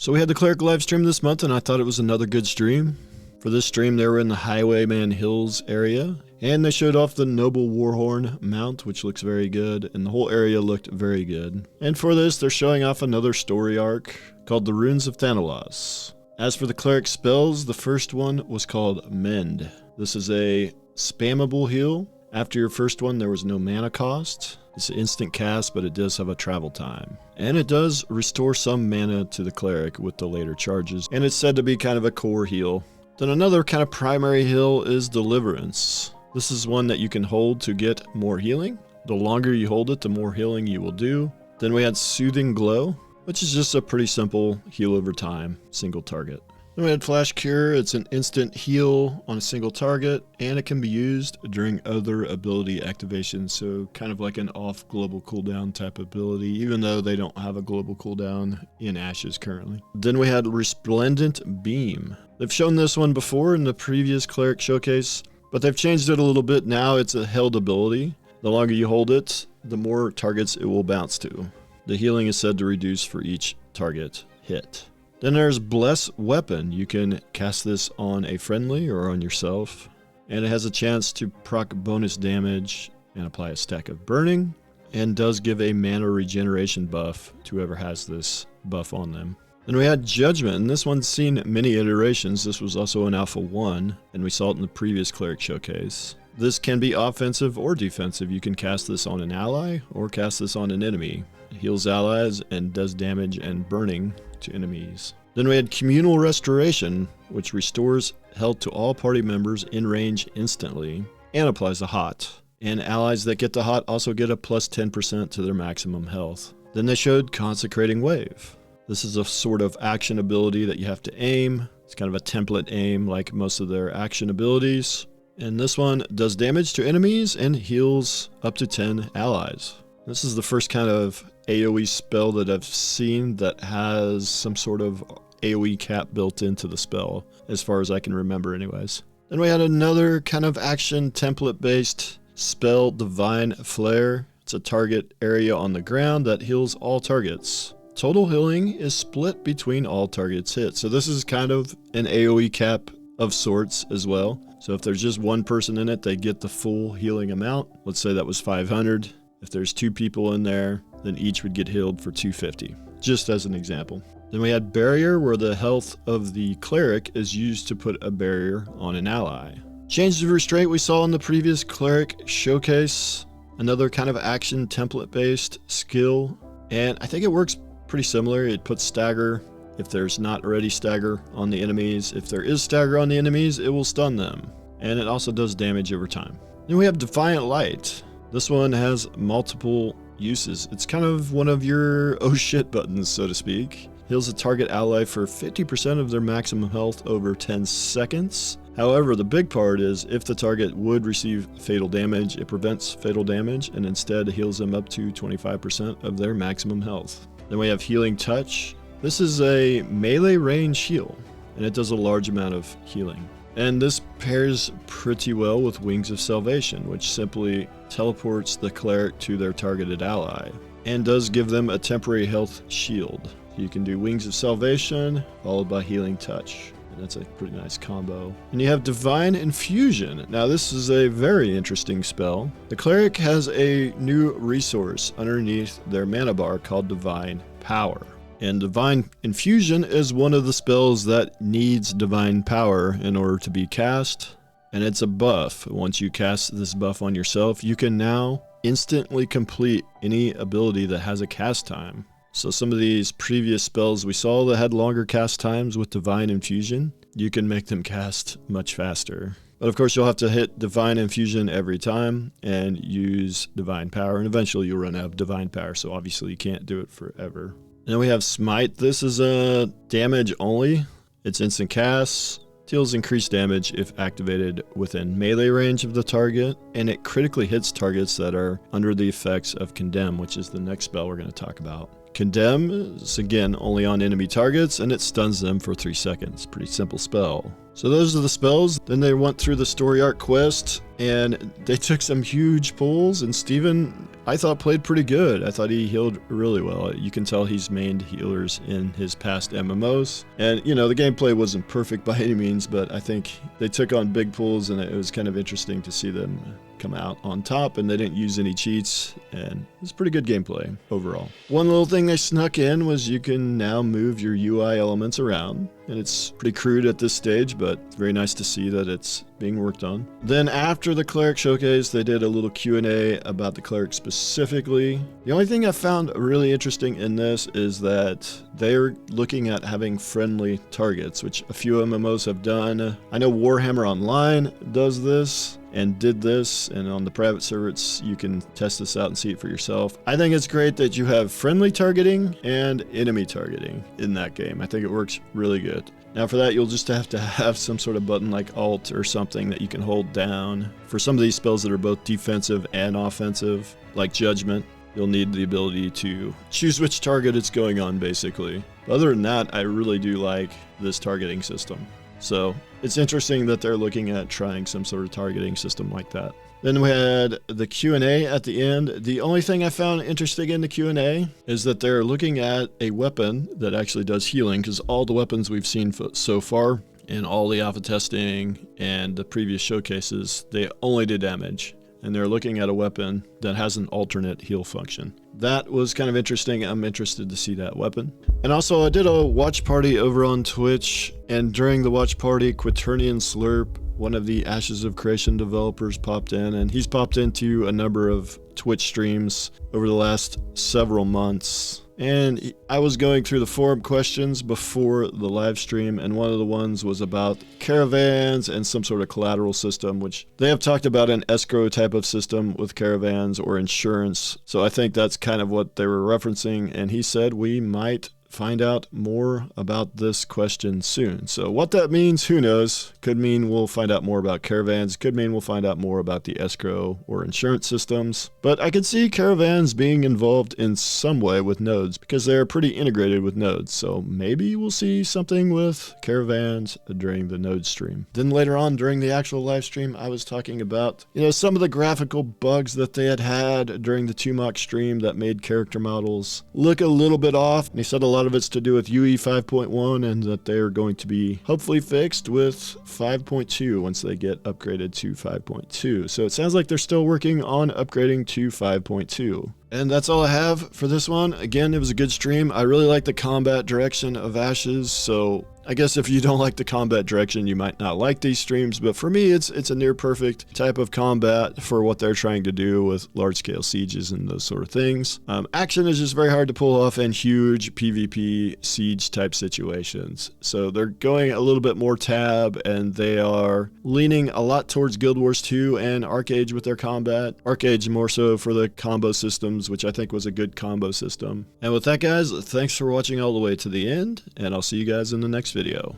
So we had the Cleric live stream this month, and I thought it was another good stream. For this stream, they were in the Highwayman Hills area, and they showed off the Noble Warhorn mount, which looks very good, and the whole area looked very good. And for this, they're showing off another story arc called the Runes of Thanalos. As for the Cleric spells, the first one was called Mend. This is a spammable heal. After your first one, there was no mana cost. It's an instant cast, but it does have a travel time. And it does restore some mana to the Cleric with the later charges, and it's said to be kind of a core heal. Then another kind of primary heal is Deliverance. This is one that you can hold to get more healing. The longer you hold it, the more healing you will do. Then we had Soothing Glow, which is just a pretty simple heal over time, single target. Then we had Flash Cure. It's an instant heal on a single target, and it can be used during other ability activations, so kind of like an off global cooldown type ability, even though they don't have a global cooldown in Ashes currently. Then we had Resplendent Beam. They've shown this one before in the previous Cleric showcase, but they've changed it a little bit. Now it's a held ability. The longer you hold it, the more targets it will bounce to. The healing is said to reduce for each target hit. Then there's Bless Weapon. You can cast this on a friendly or on yourself, and it has a chance to proc bonus damage and apply a stack of burning, and does give a mana regeneration buff to whoever has this buff on them. Then we had Judgment, and this one's seen many iterations. This was also an Alpha 1, and we saw it in the previous Cleric showcase. This can be offensive or defensive. You can cast this on an ally or cast this on an enemy. It heals allies and does damage and burning to enemies. Then we had Communal Restoration, which restores health to all party members in range instantly and applies a hot. And allies that get the hot also get a plus 10% to their maximum health. Then they showed Consecrating Wave. This is a sort of action ability that you have to aim. It's kind of a template aim like most of their action abilities. And this one does damage to enemies and heals up to 10 allies. This is the first kind of AoE spell that I've seen that has some sort of AoE cap built into the spell, as far as I can remember anyways. Then we had another kind of action template based spell, Divine Flare. It's a target area on the ground that heals all targets. Total healing is split between all targets hit. So this is kind of an AoE cap of sorts as well. So if there's just one person in it, they get the full healing amount. Let's say that was 500. If there's two people in there, then each would get healed for 250, just as an example. Then we had Barrier, where the health of the Cleric is used to put a barrier on an ally. Change of Restraint we saw in the previous Cleric showcase. Another kind of action template-based skill. And I think it works pretty similar. It puts stagger if there's not already stagger on the enemies. If there is stagger on the enemies, it will stun them. And it also does damage over time. Then we have Defiant Light. This one has multiple uses. It's kind of one of your oh shit buttons, so to speak. Heals a target ally for 50% of their maximum health over 10 seconds. However, the big part is if the target would receive fatal damage, it prevents fatal damage and instead heals them up to 25% of their maximum health. Then we have Healing Touch. This is a melee range heal, and it does a large amount of healing. And this pairs pretty well with Wings of Salvation, which simply teleports the Cleric to their targeted ally, and does give them a temporary health shield. You can do Wings of Salvation, followed by Healing Touch. And that's a pretty nice combo. And you have Divine Infusion. Now this is a very interesting spell. The Cleric has a new resource underneath their mana bar called Divine Power. And Divine Infusion is one of the spells that needs Divine Power in order to be cast. And it's a buff. Once you cast this buff on yourself, you can now instantly complete any ability that has a cast time. So some of these previous spells we saw that had longer cast times with Divine Infusion, you can make them cast much faster. But of course you'll have to hit Divine Infusion every time and use Divine Power, and eventually you'll run out of Divine Power, so obviously you can't do it forever. Then we have Smite. This is a damage only. It's instant cast. Deals increased damage if activated within melee range of the target, and it critically hits targets that are under the effects of Condemn, which is the next spell we're going to talk about. Condemn is again only on enemy targets, and it stuns them for 3 seconds. Pretty simple spell. So those are the spells. Then they went through the story arc quest, and they took some huge pulls, and Steven I thought played pretty good. I thought he healed really well. You can tell he's mained healers in his past MMOs. And, you know, the gameplay wasn't perfect by any means, but I think they took on big pools and it was kind of interesting to see them come out on top, and they didn't use any cheats, and it's pretty good gameplay overall. One little thing they snuck in was you can now move your UI elements around, and it's pretty crude at this stage, but it's very nice to see that it's being worked on. Then after the Cleric showcase, they did a little Q&A about the Cleric specifically. The only thing I found really interesting in this is that they're looking at having friendly targets, which a few MMOs have done. I know Warhammer Online does this and did this, and on the private servers you can test this out and see it for yourself. I think it's great that you have friendly targeting and enemy targeting in that game. I think it works really good. Now for that, you'll just have to have some sort of button like Alt or something that you can hold down. For some of these spells that are both defensive and offensive, like Judgment, you'll need the ability to choose which target it's going on, basically. Other than that, I really do like this targeting system. So it's interesting that they're looking at trying some sort of targeting system like that. Then we had the Q&A at the end. The only thing I found interesting in the Q&A is that they're looking at a weapon that actually does healing, because all the weapons we've seen so far in all the alpha testing and the previous showcases, they only did damage. And they're looking at a weapon that has an alternate heal function. That was kind of interesting. I'm interested to see that weapon. And also, I did a watch party over on Twitch, and during the watch party, Quaternion Slurp, one of the Ashes of Creation developers, popped in, and he's popped into a number of Twitch streams over the last several months. And I was going through the forum questions before the live stream, and one of the ones was about caravans and some sort of collateral system, which they have talked about an escrow type of system with caravans or insurance. So I think that's kind of what they were referencing, and he said we might find out more about this question soon. So what that means, who knows? Could mean we'll find out more about caravans. Could mean we'll find out more about the escrow or insurance systems. But I could see caravans being involved in some way with nodes, because they're pretty integrated with nodes. So maybe we'll see something with caravans during the node stream. Then later on during the actual live stream, I was talking about, you know, some of the graphical bugs that they had during the Tumok stream that made character models look a little bit off. And he said a lot of it's to do with UE 5.1, and that they're going to be hopefully fixed with 5.2 once they get upgraded to 5.2. So it sounds like they're still working on upgrading to 5.2. And that's all I have for this one. Again, it was a good stream. I really like the combat direction of Ashes, so I guess if you don't like the combat direction, you might not like these streams, but for me, it's a near perfect type of combat for what they're trying to do with large-scale sieges and those sort of things. Action is just very hard to pull off in huge PvP siege type situations. So they're going a little bit more tab, and they are leaning a lot towards Guild Wars 2 and Arcade with their combat. Arcade more so for the combo systems, which I think was a good combo system. And with that, guys, thanks for watching all the way to the end, and I'll see you guys in the next video.